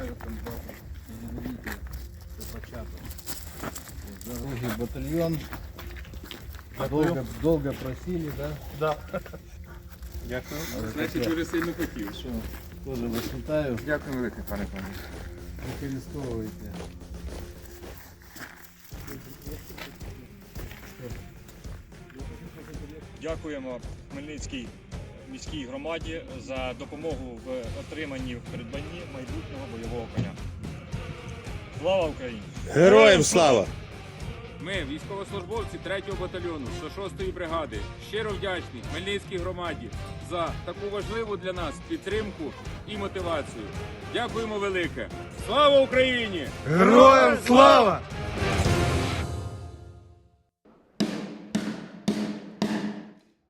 знаю, там видите, все початано. Дорогий батальон. Долго просили, да? Да. Дякую. Значить, дуже сильно хотів. Що, теж вас вітаю. Дякую велике, пане пане. Використовуйте. Дякуємо Хмельницькій міській громаді за допомогу в отриманні, в придбанні майбутнього бойового коня. Слава Україні! Героям слава! Ми, військовослужбовці 3-го батальйону 106-ї бригади, щиро вдячні Хмельницькій громаді за таку важливу для нас підтримку і мотивацію. Дякуємо велике! Слава Україні! Героям слава!